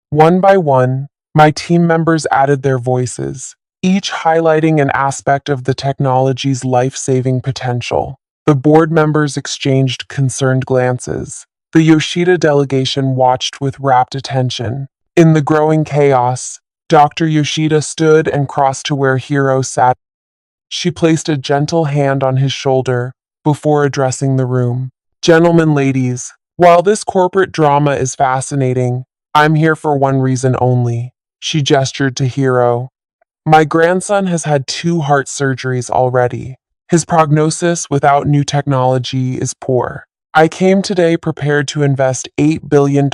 One by one, my team members added their voices, each highlighting an aspect of the technology's life-saving potential. The board members exchanged concerned glances. The Yoshida delegation watched with rapt attention. In the growing chaos, Dr. Yoshida stood and crossed to where Hiro sat. She placed a gentle hand on his shoulder before addressing the room. Gentlemen, ladies, while this corporate drama is fascinating, I'm here for one reason only. She gestured to Hiro. My grandson has had 2 heart surgeries already. His prognosis without new technology is poor. I came today prepared to invest $8 billion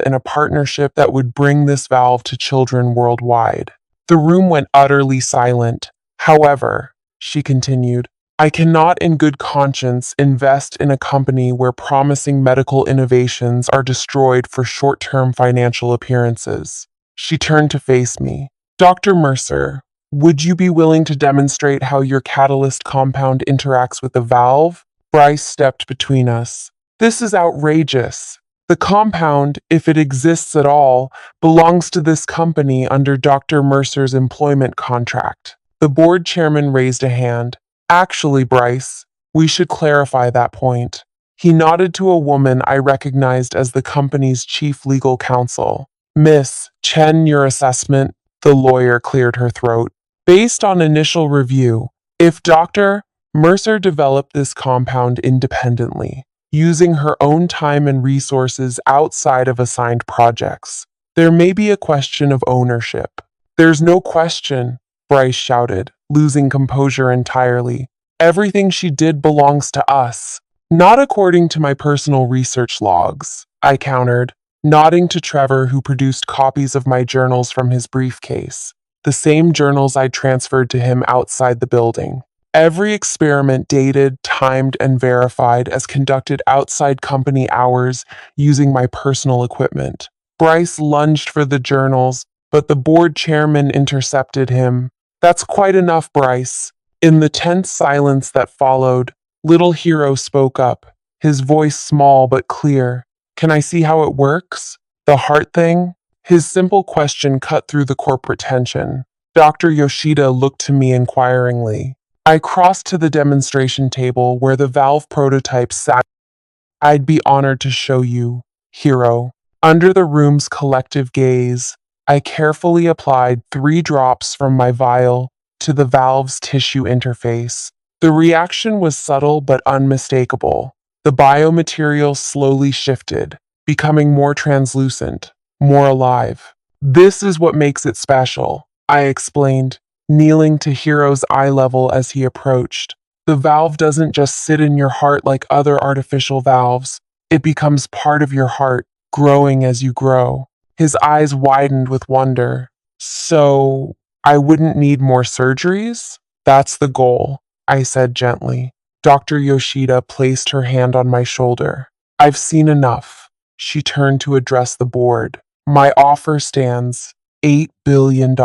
in a partnership that would bring this valve to children worldwide. The room went utterly silent. However, she continued, I cannot in good conscience invest in a company where promising medical innovations are destroyed for short-term financial appearances. She turned to face me. Dr. Mercer, would you be willing to demonstrate how your catalyst compound interacts with the valve? Bryce stepped between us. This is outrageous. The compound, if it exists at all, belongs to this company under Dr. Mercer's employment contract. The board chairman raised a hand. Actually, Bryce, we should clarify that point. He nodded to a woman I recognized as the company's chief legal counsel. Miss Chen, your assessment, the lawyer cleared her throat. Based on initial review, if Dr. Mercer developed this compound independently, using her own time and resources outside of assigned projects, there may be a question of ownership. There's no question, Bryce shouted, losing composure entirely. Everything she did belongs to us. Not according to my personal research logs, I countered, nodding to Trevor, who produced copies of my journals from his briefcase, the same journals I transferred to him outside the building. Every experiment dated, timed, and verified as conducted outside company hours using my personal equipment. Bryce lunged for the journals, but the board chairman intercepted him. That's quite enough, Bryce. In the tense silence that followed, Little Hero spoke up, his voice small but clear. Can I see how it works? The heart thing? His simple question cut through the corporate tension. Dr. Yoshida looked to me inquiringly. I crossed to the demonstration table where the valve prototype sat. I'd be honored to show you, Hero. Under the room's collective gaze, I carefully applied 3 drops from my vial to the valve's tissue interface. The reaction was subtle but unmistakable. The biomaterial slowly shifted, becoming more translucent, more alive. This is what makes it special, I explained, kneeling to Hero's eye level as he approached. The valve doesn't just sit in your heart like other artificial valves. It becomes part of your heart, growing as you grow. His eyes widened with wonder. So, I wouldn't need more surgeries? That's the goal, I said gently. Dr. Yoshida placed her hand on my shoulder. I've seen enough. She turned to address the board. My offer stands $8 billion,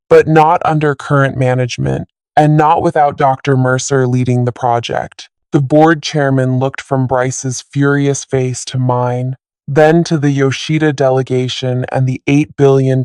but not under current management, and not without Dr. Mercer leading the project. The board chairman looked from Bryce's furious face to mine, then to the Yoshida delegation and the $8 billion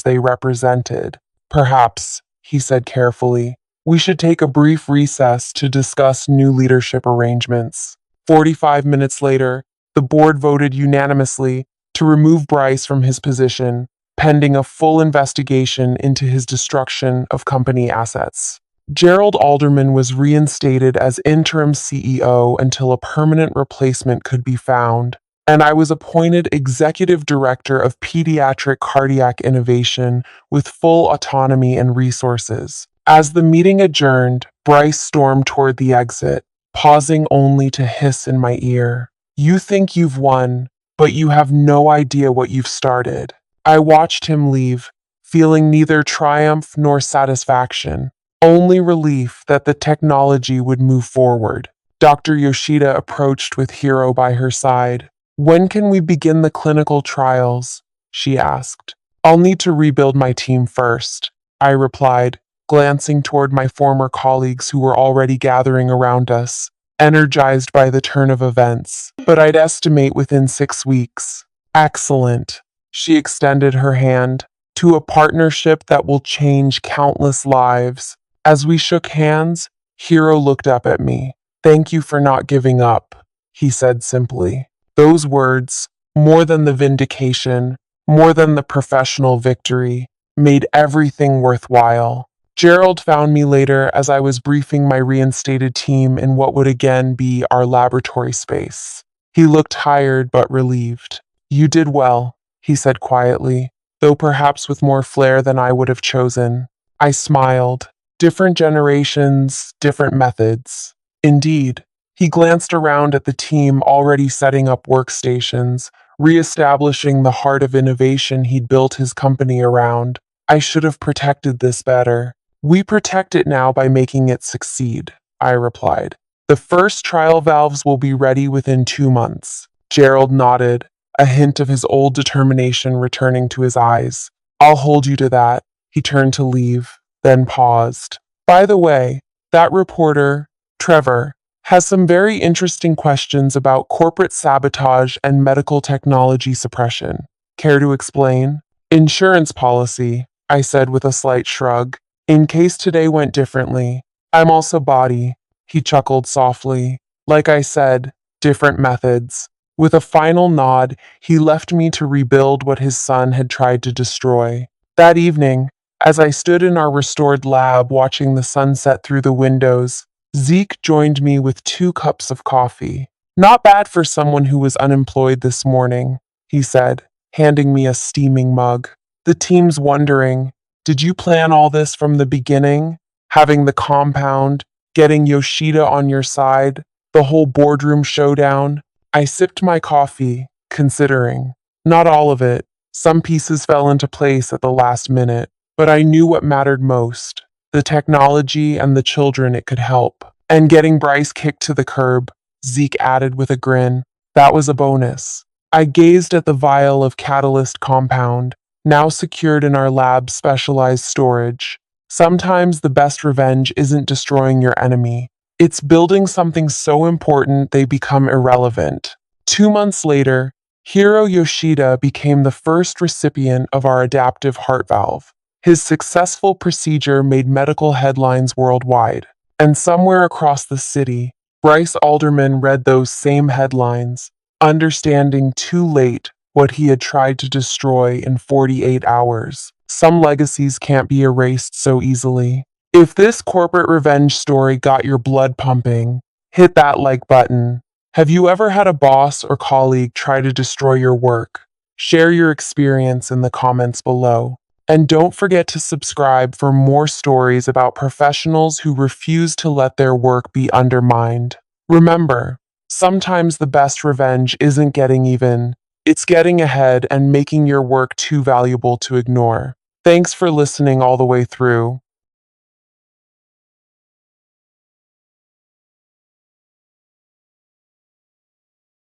they represented. Perhaps, he said carefully, we should take a brief recess to discuss new leadership arrangements. 45 minutes later, the board voted unanimously to remove Bryce from his position, pending a full investigation into his destruction of company assets. Gerald Alderman was reinstated as interim CEO until a permanent replacement could be found, and I was appointed Executive Director of Pediatric Cardiac Innovation with full autonomy and resources. As the meeting adjourned, Bryce stormed toward the exit, pausing only to hiss in my ear. You think you've won, but you have no idea what you've started. I watched him leave, feeling neither triumph nor satisfaction, only relief that the technology would move forward. Dr. Yoshida approached with Hiro by her side. When can we begin the clinical trials? She asked. I'll need to rebuild my team first, I replied, glancing toward my former colleagues who were already gathering around us, energized by the turn of events. But I'd estimate within 6 weeks. Excellent. She extended her hand to a partnership that will change countless lives. As we shook hands, Hiro looked up at me. Thank you for not giving up, he said simply. Those words, more than the vindication, more than the professional victory, made everything worthwhile. Gerald found me later as I was briefing my reinstated team in what would again be our laboratory space. He looked tired but relieved. You did well, he said quietly, though perhaps with more flair than I would have chosen. I smiled. Different generations, different methods. Indeed. He glanced around at the team already setting up workstations, re-establishing the heart of innovation he'd built his company around. I should have protected this better. We protect it now by making it succeed, I replied. The first trial valves will be ready within 2 months. Gerald nodded, a hint of his old determination returning to his eyes. I'll hold you to that. He turned to leave, then paused. By the way, that reporter, Trevor, has some very interesting questions about corporate sabotage and medical technology suppression. Care to explain? Insurance policy, I said with a slight shrug. In case today went differently. I'm also body, he chuckled softly. Like I said, different methods. With a final nod, he left me to rebuild what his son had tried to destroy. That evening, as I stood in our restored lab watching the sunset through the windows, Zeke joined me with 2 cups of coffee. Not bad for someone who was unemployed this morning, he said, handing me a steaming mug. The team's wondering, did you plan all this from the beginning? Having the compound, getting Yoshida on your side, the whole boardroom showdown? I sipped my coffee, considering. Not all of it. Some pieces fell into place at the last minute, but I knew what mattered most: the technology and the children it could help. And getting Bryce kicked to the curb, Zeke added with a grin. That was a bonus. I gazed at the vial of catalyst compound, now secured in our lab's specialized storage. Sometimes the best revenge isn't destroying your enemy. It's building something so important they become irrelevant. 2 months later, Hiro Yoshida became the first recipient of our adaptive heart valve. His successful procedure made medical headlines worldwide. And somewhere across the city, Bryce Alderman read those same headlines, understanding too late what he had tried to destroy in 48 hours. Some legacies can't be erased so easily. If this corporate revenge story got your blood pumping, hit that like button. Have you ever had a boss or colleague try to destroy your work? Share your experience in the comments below. And don't forget to subscribe for more stories about professionals who refuse to let their work be undermined. Remember, sometimes the best revenge isn't getting even, it's getting ahead and making your work too valuable to ignore. Thanks for listening all the way through.